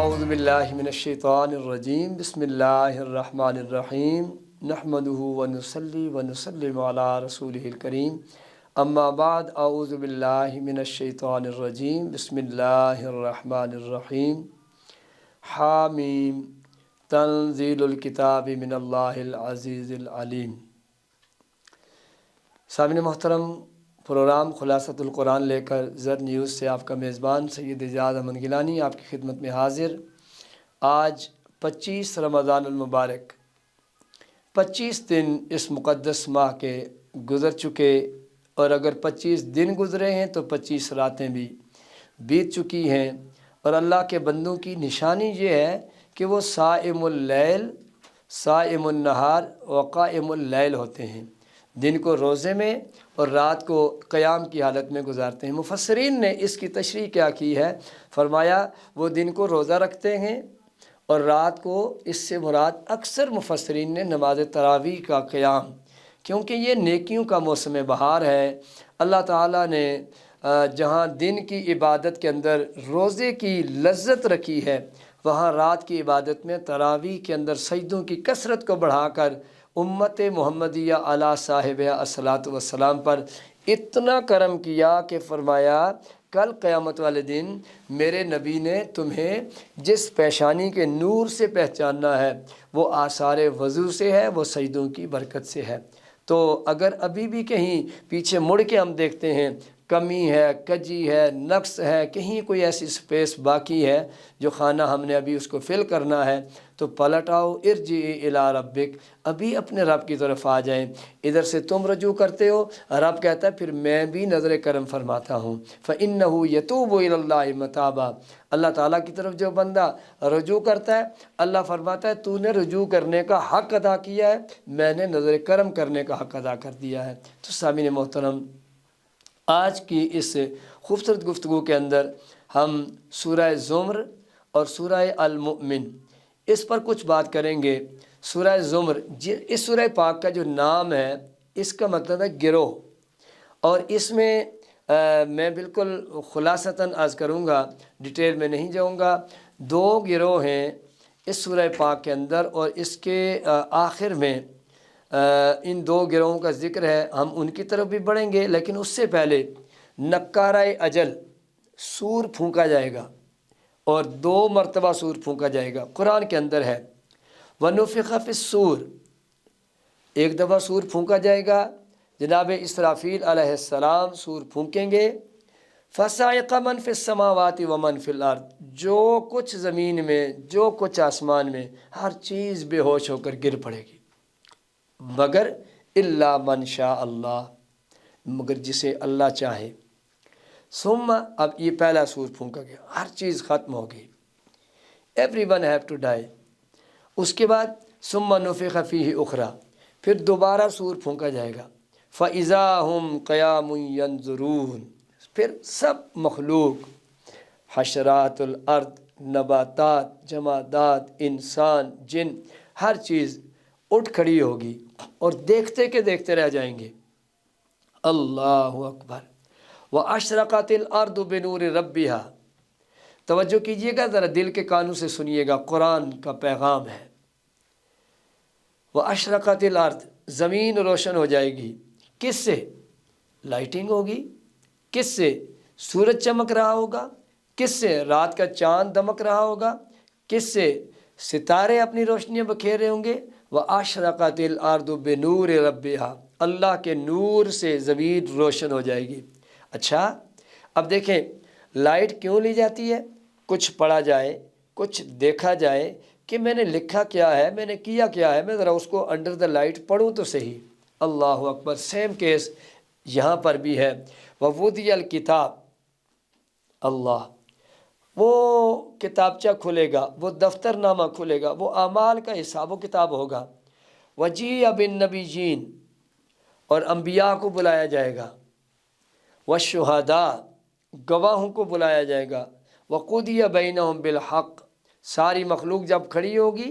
اعوذ باللہ من الشیطان الرجیم بسم اللہ الرحمن الرحیم نحمدہ ونصلی ونسلم علی رسولہ الکریم اما بعد اعوذ باللہ من الشیطان الرجیم بسم اللہ الرحمن الرحیم حامیم تنزیل الکتاب من اللہ العزیز العلیم۔ سامعین محترم، پروگرام خلاصۃ القرآن لے کر زر نیوز سے آپ کا میزبان سید اعجاز احمد گیلانی آپ کی خدمت میں حاضر۔ آج 25 رمضان المبارک، 25 دن اس مقدس ماہ کے گزر چکے، اور اگر 25 دن گزرے ہیں تو 25 راتیں بھی بیت چکی ہیں۔ اور اللہ کے بندوں کی نشانی یہ ہے کہ وہ صائم اللیل، صائم النہار و قائم اللیل ہوتے ہیں، دن کو روزے میں اور رات کو قیام کی حالت میں گزارتے ہیں۔ مفسرین نے اس کی تشریح کیا کی ہے، فرمایا وہ دن کو روزہ رکھتے ہیں اور رات کو، اس سے مراد اکثر مفسرین نے نماز تراویح کا قیام، کیونکہ یہ نیکیوں کا موسم بہار ہے۔ اللہ تعالیٰ نے جہاں دن کی عبادت کے اندر روزے کی لذت رکھی ہے، وہاں رات کی عبادت میں تراویح کے اندر سجدوں کی کثرت کو بڑھا کر امت محمدیہ علی صاحبہ الصلاۃ والسلام پر اتنا کرم کیا کہ فرمایا کل قیامت والے دن میرے نبی نے تمہیں جس پیشانی کے نور سے پہچاننا ہے وہ آثار وضو سے ہے، وہ سجدوں کی برکت سے ہے۔ تو اگر ابھی بھی کہیں پیچھے مڑ کے ہم دیکھتے ہیں کمی ہے، کجی ہے، نقص ہے، کہیں کوئی ایسی سپیس باقی ہے جو خانہ ہم نے ابھی اس کو فل کرنا ہے، تو پلٹ آؤ، ارجعی الی ربک، ابھی اپنے رب کی طرف آ جائیں۔ ادھر سے تم رجوع کرتے ہو، رب کہتا ہے پھر میں بھی نظر کرم فرماتا ہوں۔ فإنہ یتوب الی اللہ متابا، اللہ تعالیٰ کی طرف جو بندہ رجوع کرتا ہے، اللہ فرماتا ہے تو نے رجوع کرنے کا حق ادا کیا ہے، میں نے نظر کرم کرنے کا حق ادا کر دیا ہے۔ تو سامعین محترم، آج کی اس خوبصورت گفتگو کے اندر ہم سورہ زمر اور سورہ المؤمن اس پر کچھ بات کریں گے۔ سورہ زمر، اس سورہ پاک کا جو نام ہے اس کا مطلب ہے گروہ، اور اس میں میں بالکل خلاصتاً عرض کروں گا، ڈیٹیل میں نہیں جاؤں گا۔ 2 گروہ ہیں اس سورہ پاک کے اندر، اور اس کے آخر میں ان 2 گروہوں کا ذکر ہے، ہم ان کی طرف بھی بڑھیں گے، لیکن اس سے پہلے نکارہ اجل، سور پھونکا جائے گا، اور 2 مرتبہ سور پھونکا جائے گا، قرآن کے اندر ہے۔ وَنُفِخَ فِي الصُّورِ، ایک دفعہ سور پھونکا جائے گا، جناب اسرافیل علیہ السلام سور پھونکیں گے۔ فَصَعِقَ مَنْ فِي السَّمَاوَاتِ وَمَنْ فِي الْأَرْضِ، جو کچھ زمین میں، جو کچھ آسمان میں، ہر چیز بے ہوش ہو کر گر پڑے گی، مگر الا من شاء اللہ، مگر جسے اللہ چاہے۔ ثم، اب یہ پہلا سور پھونکا گیا، ہر چیز ختم ہوگی، every one have to die. اس کے بعد ثم نفخ فیہ اخری، پھر دوبارہ سور پھونکا جائے گا۔ فَإِذَا هُمْ قِيَامٌ يَنظُرُونَ، پھر سب مخلوق، حشرات الارض، نباتات، جمادات، انسان، جن، ہر چیز اٹھ کھڑی ہوگی اور دیکھتے کے دیکھتے رہ جائیں گے۔ اللہ اکبر۔ وَأَشْرَقَتِ الْأَرْضُ بِنُورِ رَبِّهَا، توجہ کیجئے گا، ذرا دل کے کانوں سے سنیے گا، قرآن کا پیغام ہے۔ وَأَشْرَقَتِ الْأَرْضُ، زمین روشن ہو جائے گی، کس سے؟ لائٹنگ ہوگی، کس سے؟ سورج چمک رہا ہوگا، کس سے؟ رات کا چاند دمک رہا ہوگا، کس سے؟ ستارے اپنی روشنیاں بکھیرے ہوں گے۔ وَأَشْرَقَتِ الْأَرْضُ بِنُورِ رَبِّهَا، اللہ کے نور سے زمین روشن ہو جائے گی۔ اچھا، اب دیکھیں لائٹ کیوں لی جاتی ہے؟ کچھ پڑھا جائے، کچھ دیکھا جائے کہ میں نے لکھا کیا ہے، میں نے کیا کیا ہے، میں ذرا اس کو انڈر دا لائٹ پڑھوں تو صحیح۔ اللہ اکبر۔ سیم کیس یہاں پر بھی ہے۔ وَوُضِعَ الْكِتَابُ، اللہ، وہ کتابچہ کھلے گا، وہ دفتر نامہ کھلے گا، وہ اعمال کا حساب و کتاب ہوگا۔ وَجِیعَ بِالنَّبِیِّینَ، اور انبیاء کو بلایا جائے گا۔ وَالشُّہَدَاء، گواہوں کو بلایا جائے گا۔ وَقُضِیَ بَیْنَهُم بِالْحَقِّ، ساری مخلوق جب کھڑی ہوگی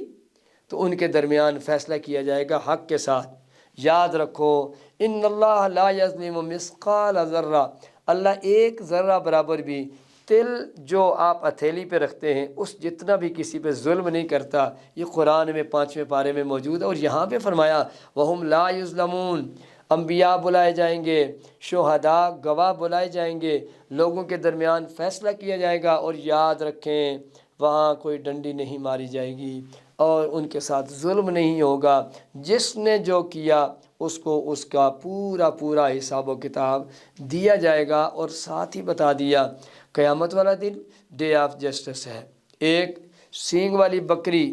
تو ان کے درمیان فیصلہ کیا جائے گا حق کے ساتھ۔ یاد رکھو، ان اللہ لا یظلم مثقال ذرہ، اللہ ایک ذرہ برابر بھی تل جو آپ ہتھیلی پہ رکھتے ہیں اس جتنا بھی کسی پہ ظلم نہیں کرتا، یہ قرآن میں 5ویں پارے میں موجود ہے۔ اور یہاں پہ فرمایا وَهُمْ لَا يُظْلَمُونَ، انبیاء بلائے جائیں گے، شہداء گواہ بلائے جائیں گے، لوگوں کے درمیان فیصلہ کیا جائے گا، اور یاد رکھیں وہاں کوئی ڈنڈی نہیں ماری جائے گی اور ان کے ساتھ ظلم نہیں ہوگا۔ جس نے جو کیا اس کو اس کا پورا پورا حساب و کتاب دیا جائے گا۔ اور ساتھ ہی بتا دیا قیامت والا دن ڈے آف جسٹس ہے، ایک سینگ والی بکری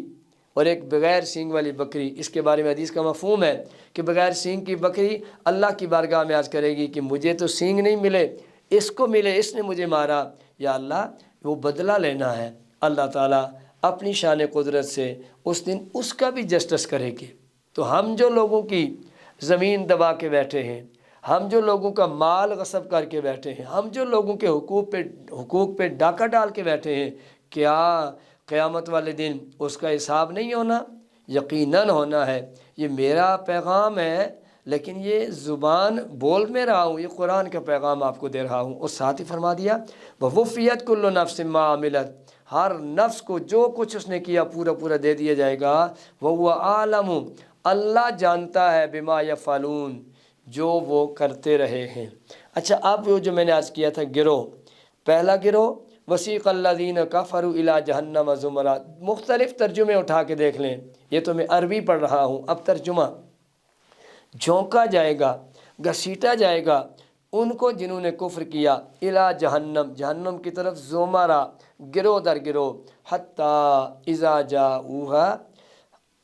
اور ایک بغیر سینگ والی بکری۔ اس کے بارے میں حدیث کا مفہوم ہے کہ بغیر سینگ کی بکری اللہ کی بارگاہ میں عرض کرے گی کہ مجھے تو سینگ نہیں ملے، اس کو ملے، اس نے مجھے مارا، یا اللہ وہ بدلہ لینا ہے۔ اللہ تعالیٰ اپنی شان قدرت سے اس دن اس کا بھی جسٹس کرے گی۔ تو ہم جو لوگوں کی زمین دبا کے بیٹھے ہیں، ہم جو لوگوں کا مال غصب کر کے بیٹھے ہیں، ہم جو لوگوں کے حقوق پہ ڈاکہ ڈال کے بیٹھے ہیں، کیا قیامت والے دن اس کا حساب نہیں ہونا؟ یقیناً ہونا ہے۔ یہ میرا پیغام ہے، لیکن یہ زبان بول میں رہا ہوں، یہ قرآن کا پیغام آپ کو دے رہا ہوں۔ اور ساتھ ہی فرما دیا وَوُفِّيَتْ كُلُّ نَفْسٍ مَّا عَمِلَتْ، ہر نفس کو جو کچھ اس نے کیا پورا پورا دے دیا جائے گا۔ وَهُوَ أَعْلَمُ، اللہ جانتا ہے بِمَا يَفْعَلُونَ، جو وہ کرتے رہے ہیں۔ اچھا، اب وہ جو میں نے آج کیا تھا گروہ، پہلا گروہ وَسِيقَ الَّذِينَ كَفَرُوا إِلَىٰ جَهَنَّمَ زُمَرًا، مختلف ترجمے اٹھا کے دیکھ لیں، یہ تو میں عربی پڑھ رہا ہوں، اب ترجمہ۔ جھونکا جائے گا، گھسیٹا جائے گا ان کو جنہوں نے کفر کیا، الا جہنم، جہنم کی طرف، زمرہ، گروہ در گروہ، حتی اذا جاؤہا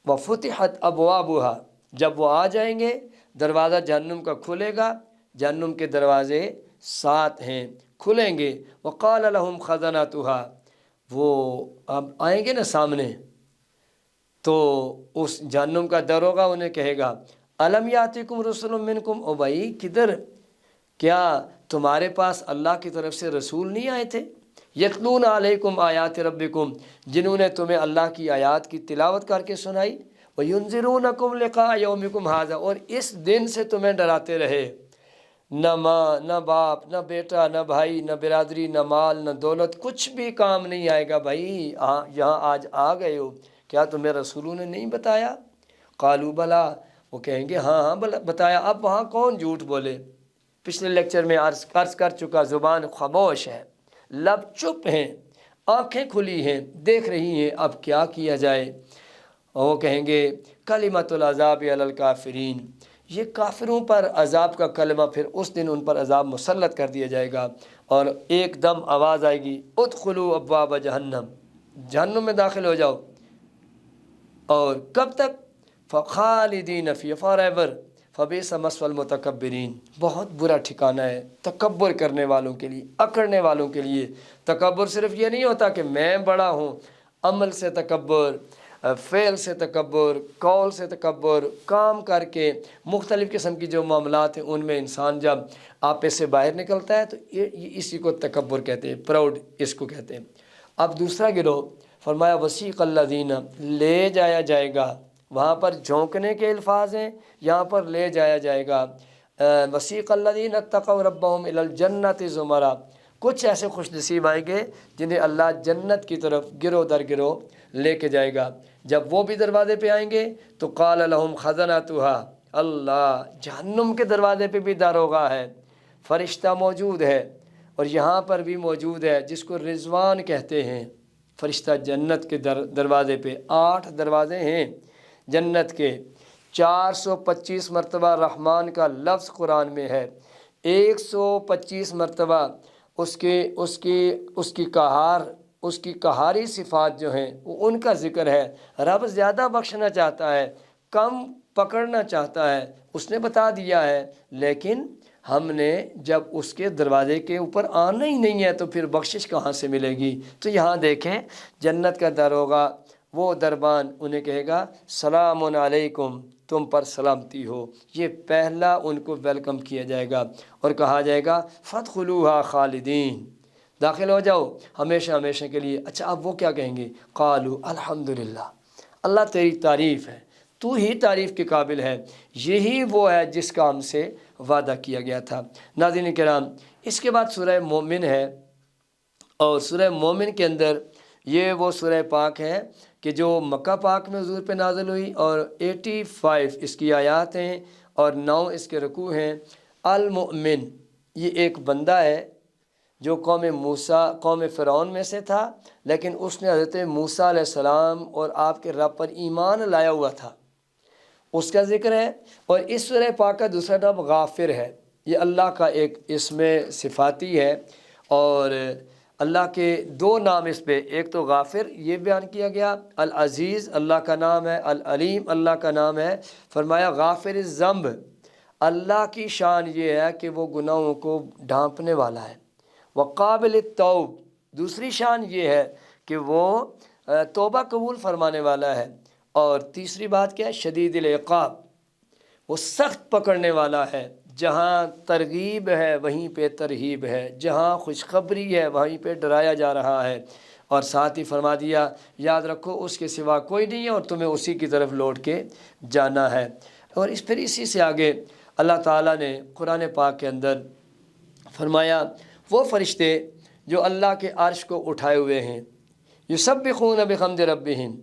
وفتحت ابوابہا، جب وہ آ جائیں گے دروازہ جہنم کا کھلے گا، جہنم کے دروازے 7 ہیں، کھلیں گے، وقال لہم خزنتہا، وہ اب آئیں گے نا سامنے، تو اس جہنم کا دروغہ انہیں کہے گا الم یاتکم رسل منکم، او بھائی کدھر، کیا تمہارے پاس اللہ کی طرف سے رسول نہیں آئے تھے؟ یتلون علیکم آیات ربکم، جنہوں نے تمہیں اللہ کی آیات کی تلاوت کر کے سنائی، وینذرونکم لقاء یومکم ھذا، اور اس دن سے تمہیں ڈراتے رہے، نہ ماں، نہ باپ، نہ بیٹا، نہ بھائی، نہ برادری، نہ مال، نہ دولت، کچھ بھی کام نہیں آئے گا بھائی، یہاں آج آ گئے ہو، کیا تمہیں رسولوں نے نہیں بتایا؟ قالوا بلا، وہ کہیں گے ہاں ہاں بتایا۔ اب وہاں کون جھوٹ بولے؟ پچھلے لیکچر میں عرض کر چکا، زبان خاموش ہے، لب چپ ہیں، آنکھیں کھلی ہیں، دیکھ رہی ہیں، اب کیا کیا جائے؟ اور وہ کہیں گے کلمۃ العذاب علی الکافرین، یہ کافروں پر عذاب کا کلمہ پھر اس دن ان پر عذاب مسلط کر دیا جائے گا، اور ایک دم آواز آئے گی ادخلوا ابواب جہنم، جہنم میں داخل ہو جاؤ، اور کب تک؟ فخالدین فی، فار ایور، فبئس مثوى المتکبرین، بہت برا ٹھکانہ ہے تکبر کرنے والوں کے لیے، اکڑنے والوں کے لیے۔ تکبر صرف یہ نہیں ہوتا کہ میں بڑا ہوں، عمل سے تکبر، فعل سے تکبر، قول سے تکبر، کام کر کے مختلف قسم کی جو معاملات ہیں ان میں انسان جب آپے سے باہر نکلتا ہے تو یہ اسی کو تکبر کہتے ہیں، پراؤڈ اس کو کہتے ہیں۔ اب دوسرا گروہ فرمایا وسیق الذین، لے جایا جائے گا، وہاں پر جھونکنے کے الفاظ ہیں، یہاں پر لے جایا جائے گا۔ وسیق الذین اتقوا ربهم الی الجنۃ زمرا، کچھ ایسے خوش نصیب آئیں گے جنہیں اللہ جنت کی طرف گروہ در گروہ لے کے جائے گا۔ جب وہ بھی دروازے پہ آئیں گے تو قال لہم خزنتھا، اللہ، جہنم کے دروازے پہ بھی داروغہ ہے، فرشتہ موجود ہے، اور یہاں پر بھی موجود ہے جس کو رضوان کہتے ہیں، فرشتہ جنت کے دروازے پہ۔ 8 دروازے ہیں جنت کے، 425 مرتبہ رحمان کا لفظ قرآن میں ہے، 125 مرتبہ اس کی قہاری صفات جو ہیں وہ ان کا ذکر ہے۔ رب زیادہ بخشنا چاہتا ہے، کم پکڑنا چاہتا ہے، اس نے بتا دیا ہے، لیکن ہم نے جب اس کے دروازے کے اوپر آنا ہی نہیں ہے تو پھر بخشش کہاں سے ملے گی؟ تو یہاں دیکھیں جنت کا داروغہ، وہ دربان انہیں کہے گا سلام علیکم، تم پر سلامتی ہو، یہ پہلا ان کو ویلکم کیا جائے گا، اور کہا جائے گا فادخلوها خالدین، داخل ہو جاؤ ہمیشہ ہمیشہ کے لیے۔ اچھا، اب وہ کیا کہیں گے؟ قالوا الحمدللہ، اللہ تیری تعریف ہے، تو ہی تعریف کے قابل ہے، یہی وہ ہے جس کا ہم سے وعدہ کیا گیا تھا۔ ناظرین کرام، اس کے بعد سورہ مومن ہے، اور سورہ مومن کے اندر یہ وہ سورہ پاک ہے کہ جو مکہ پاک میں حضور پہ نازل ہوئی، اور 85 اس کی آیات ہیں اور 9 اس کے رکوع ہیں۔ المؤمن یہ ایک بندہ ہے جو قوم فرعون میں سے تھا، لیکن اس نے حضرت موسیٰ علیہ السلام اور آپ کے رب پر ایمان لایا ہوا تھا، اس کا ذکر ہے۔ اور اس سورہ پاک کا دوسرا نام غافر ہے، یہ اللہ کا ایک اسم صفاتی ہے، اور اللہ کے 2 نام اس پہ، ایک تو غافر یہ بیان کیا گیا، العزیز اللہ کا نام ہے، العلیم اللہ کا نام ہے۔ فرمایا غافر الذنب، اللہ کی شان یہ ہے کہ وہ گناہوں کو ڈھانپنے والا ہے۔ وقابل التوب، دوسری شان یہ ہے کہ وہ توبہ قبول فرمانے والا ہے۔ اور تیسری بات کیا ہے؟ شدید العقاب، وہ سخت پکڑنے والا ہے، جہاں ترغیب ہے وہیں پہ ترہیب ہے، جہاں خوشخبری ہے وہیں پہ ڈرایا جا رہا ہے۔ اور ساتھ ہی فرما دیا یاد رکھو اس کے سوا کوئی نہیں ہے اور تمہیں اسی کی طرف لوٹ کے جانا ہے۔ اور پھر اسی سے آگے اللہ تعالیٰ نے قرآن پاک کے اندر فرمایا وہ فرشتے جو اللہ کے عرش کو اٹھائے ہوئے ہیں، یسبحون بحمد ربہم،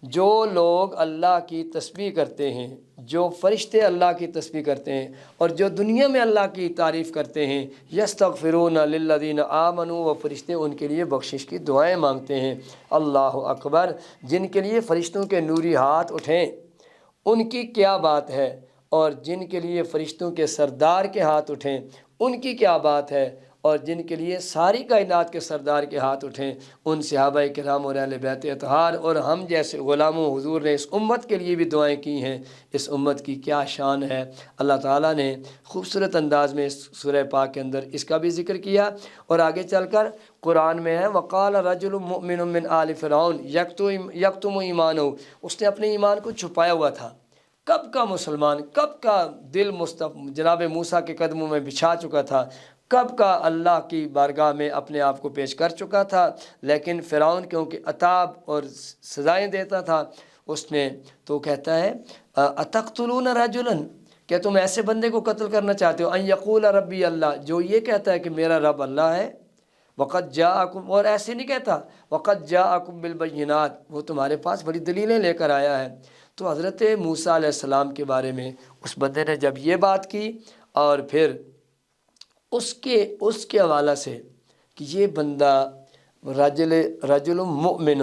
جو لوگ اللہ کی تسبیح کرتے ہیں، جو فرشتے اللہ کی تسبیح کرتے ہیں اور جو دنیا میں اللہ کی تعریف کرتے ہیں، یستغفرون للذین آمنوا، وہ فرشتے ان کے لیے بخشش کی دعائیں مانگتے ہیں۔ اللہ اکبر، جن کے لیے فرشتوں کے نوری ہاتھ اٹھیں ان کی کیا بات ہے، اور جن کے لیے فرشتوں کے سردار کے ہاتھ اٹھیں ان کی کیا بات ہے، اور جن کے لیے ساری کائنات کے سردار کے ہاتھ اٹھیں ان صحابہ کرام اور اہل بیت اطہار اور ہم جیسے غلاموں، حضور نے اس امت کے لیے بھی دعائیں کی ہیں۔ اس امت کی کیا شان ہے، اللہ تعالیٰ نے خوبصورت انداز میں اس سورہ پاک کے اندر اس کا بھی ذکر کیا۔ اور آگے چل کر قرآن میں ہے وقال رجل مؤمن من آل فرعون یکتم ایمانہ، اس نے اپنے ایمان کو چھپایا ہوا تھا۔ کب کا مسلمان، کب کا دل جناب موسیٰ کے قدموں میں بچھا چکا تھا، کب کا اللہ کی بارگاہ میں اپنے آپ کو پیش کر چکا تھا، لیکن فرعون کیونکہ عطاب اور سزائیں دیتا تھا، اس نے تو کہتا ہے اتقتلون رجلا، کہ تم ایسے بندے کو قتل کرنا چاہتے ہو، ان یقول ربی اللہ، جو یہ کہتا ہے کہ میرا رب اللہ ہے، وقد جاءکم، اور ایسے نہیں کہتا وقد جاءکم بالبینات، وہ تمہارے پاس بڑی دلیلیں لے کر آیا ہے۔ تو حضرت موسیٰ علیہ السلام کے بارے میں اس بندے نے جب یہ بات کی، اور پھر اس کے حوالہ سے کہ یہ بندہ رجل مؤمن،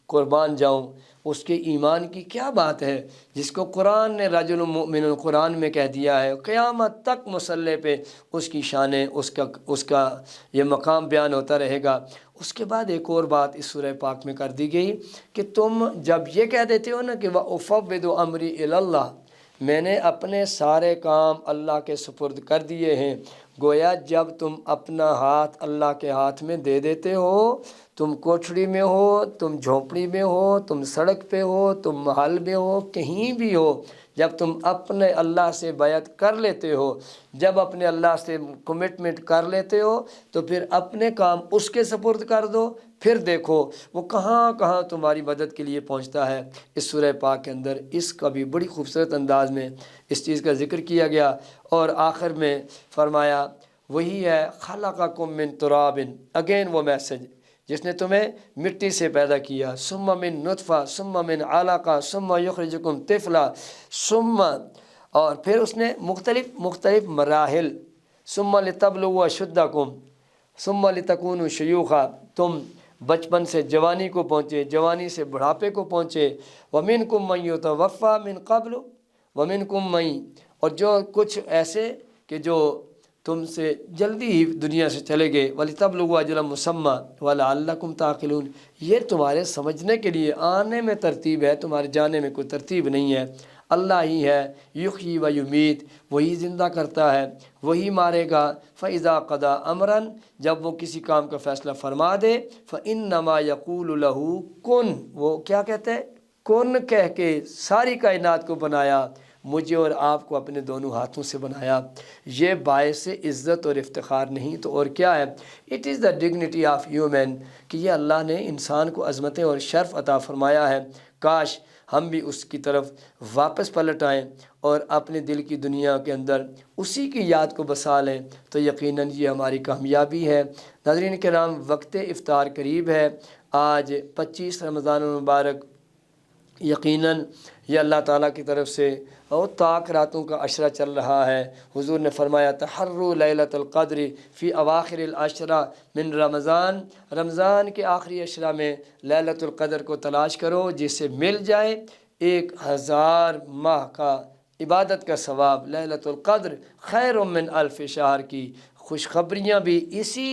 قربان جاؤں اس کے ایمان کی کیا بات ہے، جس کو قرآن نے رجل مؤمن قرآن میں کہہ دیا ہے، قیامت تک مسلح پہ اس کی شانیں، اس کا یہ مقام بیان ہوتا رہے گا۔ اس کے بعد ایک اور بات اس سورہ پاک میں کر دی گئی کہ تم جب یہ کہہ دیتے ہو نا کہ وَأُفَوِّضُ أَمْرِي إِلَى اللَّهِ، میں نے اپنے سارے کام اللہ کے سپرد کر دیے ہیں، گویا جب تم اپنا ہاتھ اللہ کے ہاتھ میں دے دیتے ہو، تم کوٹھڑی میں ہو، تم جھونپڑی میں ہو، تم سڑک پہ ہو، تم محل میں ہو، کہیں بھی ہو، جب تم اپنے اللہ سے بیعت کر لیتے ہو، جب اپنے اللہ سے کمٹمنٹ کر لیتے ہو، تو پھر اپنے کام اس کے سپرد کر دو، پھر دیکھو وہ کہاں کہاں تمہاری مدد کے لیے پہنچتا ہے۔ اس سورہ پاک کے اندر اس کا بھی بڑی خوبصورت انداز میں اس چیز کا ذکر کیا گیا، اور آخر میں فرمایا وہی ہے خلقکم من تراب، اگین وہ میسج، جس نے تمہیں مٹی سے پیدا کیا، ثم من نطفہ ثم من علقہ ثم یخرجکم طفلا، ثم، اور پھر اس نے مختلف مراحل، ثم لتبلغوا اشدکم ثم لتکونوا شیوخا، تم بچپن سے جوانی کو پہنچے، جوانی سے بڑھاپے کو پہنچے، ومنکم من یتوفی من قبل ومنکم من، اور جو کچھ ایسے کہ جو تم سے جلدی ہی دنیا سے چلے گئے، وَلِتَبْلُغُوا أَجَلًا مُّسَمًّى وَلَعَلَّكُمْ تَعْقِلُونَ، یہ تمہارے سمجھنے کے لیے، آنے میں ترتیب ہے، تمہارے جانے میں کوئی ترتیب نہیں ہے۔ اللہ ہی ہے یحیی و یمیت، وہی زندہ کرتا ہے، وہی مارے گا۔ فَإِذَا قَضَىٰ أَمْرًا، جب وہ کسی کام کا فیصلہ فرما دے، فَإِنَّمَا يَقُولُ لَهُ کن، وہ کیا کہتے ہیں؟ کن کہہ کے ساری کائنات کو بنایا، مجھے اور آپ کو اپنے دونوں ہاتھوں سے بنایا۔ یہ باعث عزت اور افتخار نہیں تو اور کیا ہے؟ It is the dignity of human, کہ یہ اللہ نے انسان کو عظمتیں اور شرف عطا فرمایا ہے۔ کاش ہم بھی اس کی طرف واپس پلٹ آئیں اور اپنے دل کی دنیا کے اندر اسی کی یاد کو بسا لیں تو یقیناً یہ ہماری کامیابی ہے۔ ناظرین کرام، وقت افطار قریب ہے۔ آج 25 رمضان المبارک یقیناً یہ اللہ تعالیٰ کی طرف سے اور طاق راتوں کا عشرہ چل رہا ہے۔ حضور نے فرمایا تحروا لیلۃ القدر فی اواخر العشرہ من رمضان، رمضان کے آخری عشرہ میں لیلۃ القدر کو تلاش کرو جس سے مل جائے 1000 ماہ کا عبادت کا ثواب۔ لیلۃ القدر خیر من الف شہر کی خوشخبریاں بھی اسی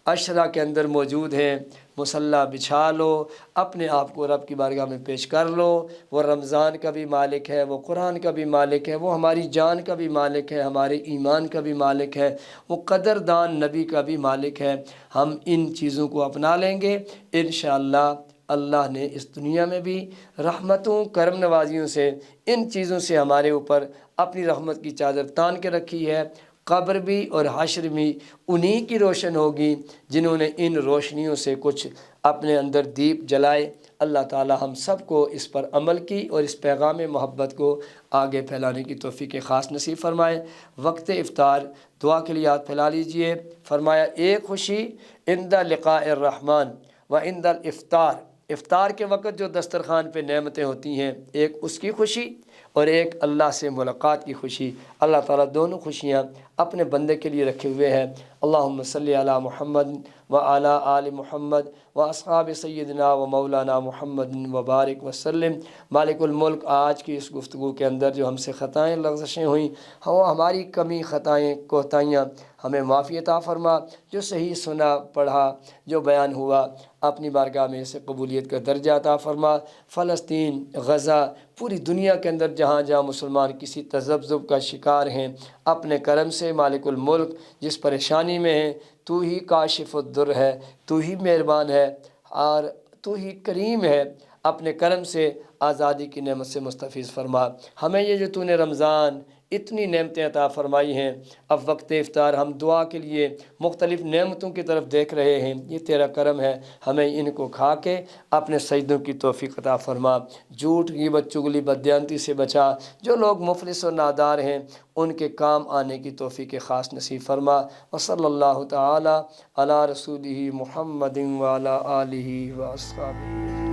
عشرہ کے اندر موجود ہیں۔ مصلی بچھا لو، اپنے آپ کو رب کی بارگاہ میں پیش کر لو۔ وہ رمضان کا بھی مالک ہے، وہ قرآن کا بھی مالک ہے، وہ ہماری جان کا بھی مالک ہے، ہمارے ایمان کا بھی مالک ہے، وہ قدردان نبی کا بھی مالک ہے۔ ہم ان چیزوں کو اپنا لیں گے انشاءاللہ اللہ نے اس دنیا میں بھی رحمتوں کرم نوازیوں سے ان چیزوں سے ہمارے اوپر اپنی رحمت کی چادر تان کے رکھی ہے۔ قبر بھی اور حشر بھی انہی کی روشن ہوگی جنہوں نے ان روشنیوں سے کچھ اپنے اندر دیپ جلائے۔ اللہ تعالی ہم سب کو اس پر عمل کی اور اس پیغام محبت کو آگے پھیلانے کی توفیق خاص نصیب فرمائے۔ وقت افطار دعا کے لیے ہاتھ پھیلا لیجئے۔ فرمایا ایک خوشی عند لقاء الرحمن و عند الافطار، افطار کے وقت جو دسترخوان پہ نعمتیں ہوتی ہیں، ایک اس کی خوشی اور ایک اللہ سے ملاقات کی خوشی۔ اللہ تعالیٰ دونوں خوشیاں اپنے بندے کے لیے رکھے ہوئے ہیں۔ اللہم صلی علی محمد وعلی آل محمد واصحاب سیدنا و مولانا محمد وبارک وسلم۔ مالک الملک، آج کی اس گفتگو کے اندر جو ہم سے خطائیں لغزشیں ہوئیں، ہماری کمی خطائیں کوتاہیاں ہمیں معافی عطا فرما۔ جو صحیح سنا پڑھا، جو بیان ہوا، اپنی بارگاہ میں اسے قبولیت کا درجہ عطا فرما۔ فلسطین، غزہ، پوری دنیا کے اندر جہاں جہاں مسلمان کسی تذبذب کا شکار ہیں، اپنے کرم سے مالک الملک جس پریشانی میں ہیں، تو ہی کاشف الدر ہے، تو ہی مہربان ہے اور تو ہی کریم ہے۔ اپنے کرم سے آزادی کی نعمت سے مستفیض فرما۔ ہمیں یہ جو تو نے رمضان اتنی نعمتیں عطا فرمائی ہیں، اب وقت افطار ہم دعا کے لیے مختلف نعمتوں کی طرف دیکھ رہے ہیں، یہ تیرا کرم ہے۔ ہمیں ان کو کھا کے اپنے سجدوں کی توفیق عطا فرما۔ جھوٹ، غیبت، چغلی، بددیانتی سے بچا۔ جو لوگ مفلس و نادار ہیں ان کے کام آنے کی توفیق خاص نصیب فرما۔ وصلی اللہ تعالی علی رسولہ محمد وعلی آلہ واصحابہ۔